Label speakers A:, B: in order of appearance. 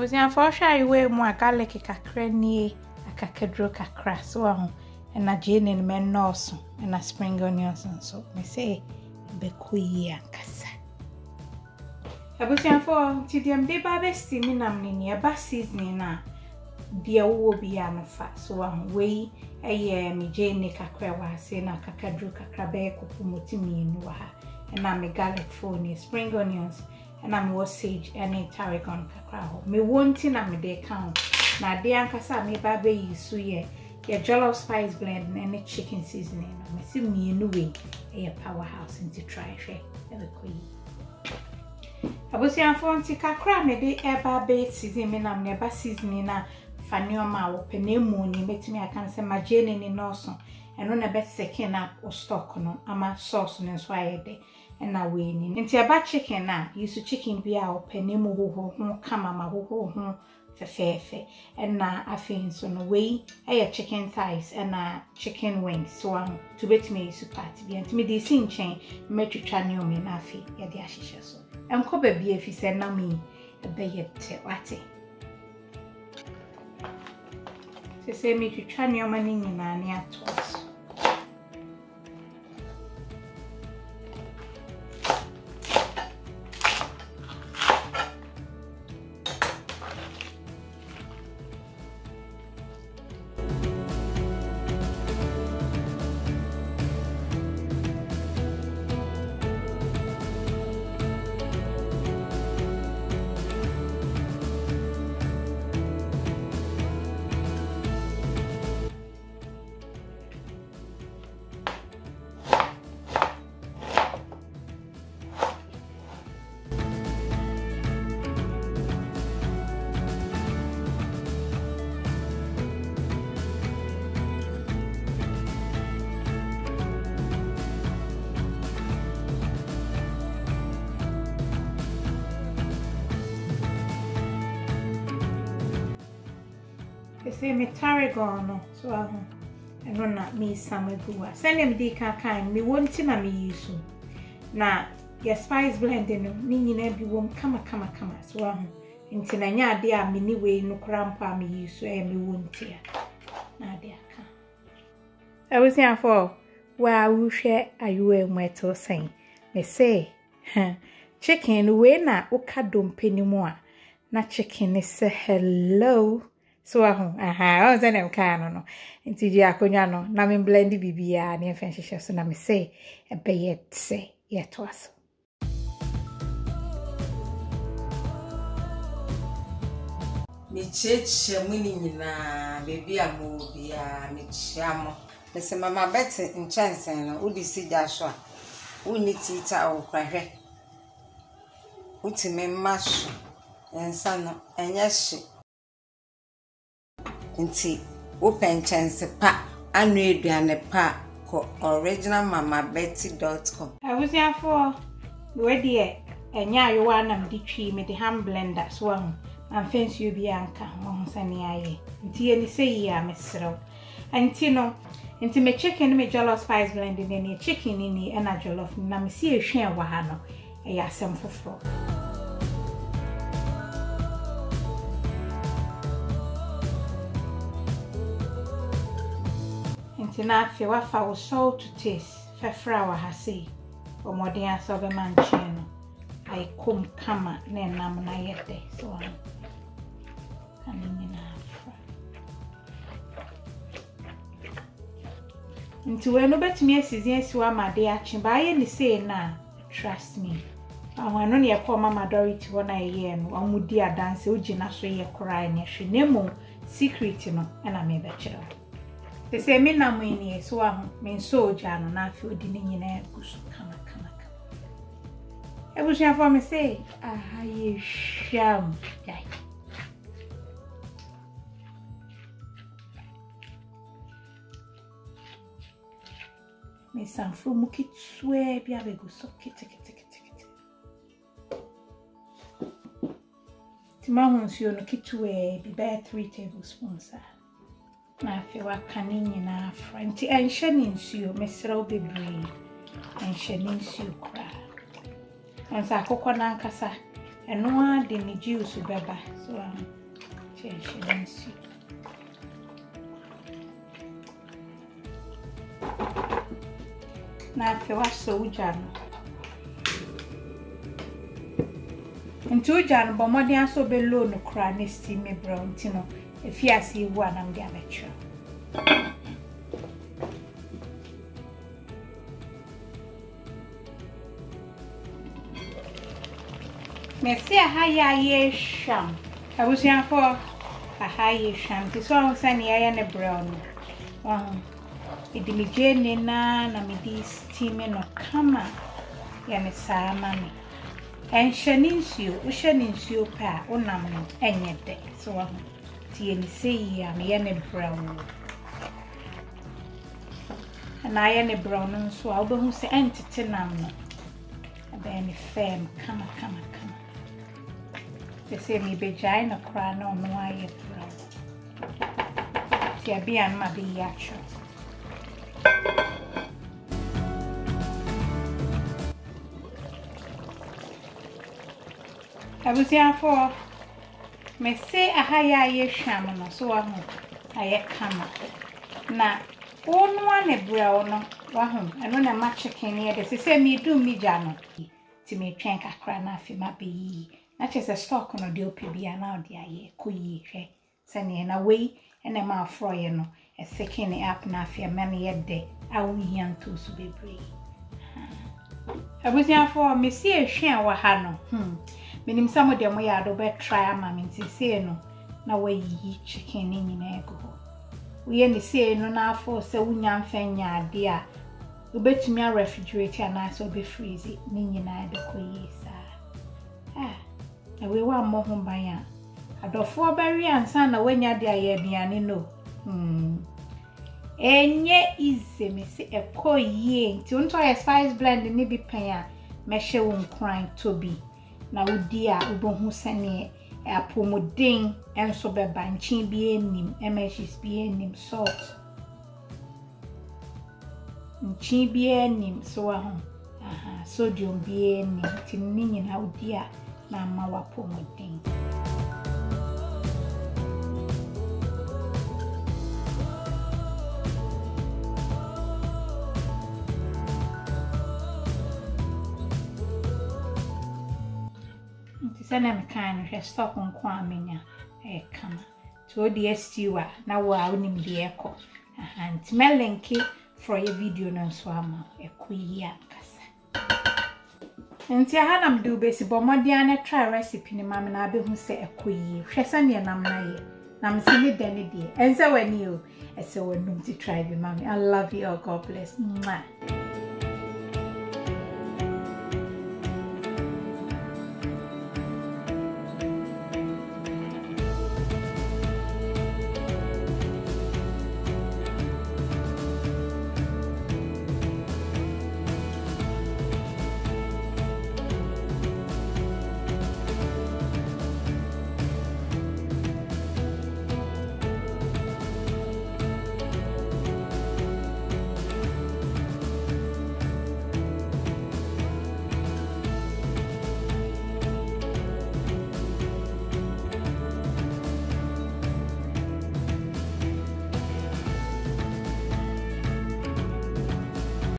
A: was in for shy way more garlic kakra ni akakadro kakra so and a gin and men nose and a spring onions and so me say bekuyi ankasa. I was in for tidiam de babe steaming amni aba seasoning na dia wo bi anofa so we me gin kakra wa say na kakadro kakra be kopumotimi nu ha and na me garlic for ni spring onions and I'm was sage and tarragon kakra. Me wanting na me de count. Na de ankasa me ba be Ejisu ye jollof spice blend and any chicken seasoning. Me see me anyway a powerhouse into try share. Ever queen. Abusi for nti kakra me de eba be season me na me ba seasoning na fanioma wo penemu ni metimi aka se magene ni noso. Eno na bet second up or stock no ama sauce no so ayede. Na we ni nti aba chicken na Ejisu chicken bia opanimu ho kama ma ho fefefe na afin so no we chicken thighs na chicken wings so to bet me Ejisu party bia nti me dey sin chen metwetwa ne o me na afi ye dey ahihye so enko ba bia fi se na me be ye te wate se me twetwa ne o ma ni nyina ne ato say me tarragon so and run at me some Adwoa. Send him de kind me won't na me Ejisu. Na your spice blending ni nyina bi wom kama so nti na nya de a me ni we no krampa me Ejisu me won't ya. Na de aka. I was here for where we share ayu mweto saying me say chicken we na okadompe ni mo a na chicken is hello. So I was an no. Into the akonya no, na me blendi bibia ni efenshisha so na me say e be yet say yet was.
B: Me cheche muni nyina baby amu bia me chiamo. Me se mama Betty nchanse no udi si jasho a uni tita o kwahwe. Uti me mashu ensa no enye hye. Nti open chance pa anu eduane pa ko originalmamabetty.com.
A: I was here for we dey enya ayowa na me twi me the hand blender so am fancy you bianca ho sani aye. Nti eni say ya mesrew. Nti no nti me chicken me jollof spice blending ni chicken ni na jollof na me see ehwe wa ha no e ya asem foforo. Tina fe wa fa wo salt to taste fefra wa ha sei o modern aso be manche no ai kom kama na nam na yede so ani na afra nti we no betimi asizin asiwa made achi ba ye ni sei na trust me awano ne yakọ mama Dority wona ye no amudi adanse ogina so ye kora ne hwe nemo secret no na me be kire. Se me na mo ni so me so ja no na afi odi ni nyina gusu kama. Ebusia for me say ye sham dai. Me san fru mu kitwe bia be gusu kiti. Tima honsuo no kitwe bi ba 3 tablespoons. Na fe wa kanini na afra nti enhye ni nsuo mesrew bebre enhye ni nsuo kra ansa akokọ na nkasa and one the Ejisu beba. So change. Na fe wa so uja no. Nti uja no bomodi aso be low no kra ne steam me brown ti no. Efiase ewu anam de abetra. Merci ahaya ye sham. Abusia for ahaya sham. Ti so on sani ya ne brown. Idi mi jene na mi di steam no kama ya me saa mami. En shaninsuo, u shaninsuo pa onam no enye de. So ti eni sei ya me ne brown. Na ya ne brown nso a obehu se entete nam no. Abe ni firm kama. They say me be jai na kra no no aye brown. Ti abi an ma be yacho. Abusia for me say ahaya ye sham no so ahu aye kama. Na onu ane brown no wahu eno na ma chicken ye de say me do mi jano. Ti me twen kakra na afi ma be yi. Na chese stock no de opibia na odi aye koyi hwe sene na wei ene ma afroye no e second up na afia men ye de awu yan to so bebre abusia for me see ehwe wa ha no menim samo de mo ya do be try ama me nsese no na wayi chicken ni nyina ego we ni see no na afo se wunya mfanya ade a obetumi a refrigerate na so be freeze ni nyina de koyi sa we wa mo ho ban a adofo bari ansa na wanya de aye aduane no enye ize me se ekoyie nti unto ya spice blend ni bi pan a mehye wo nkran tobi na wodi a ubohu sane apomodin enso beba nchin bi enim emeshis bi enim salt nchin bi enim so wa ho sodium bi enim tinni nyina wodi a na ma wa pomodin nti sene me kan hwe stock nko amenya kama to the stewa na wa onim de eko nti me linki for your video no so ama ekoyi akasa nti aha nam do besi bomodian na try recipe ni mama na abehu se ekoyi hwe sane nam na ye nam se ni dani de ense wani o ese wonum ti try be mama. I love you all. God bless. Mwah.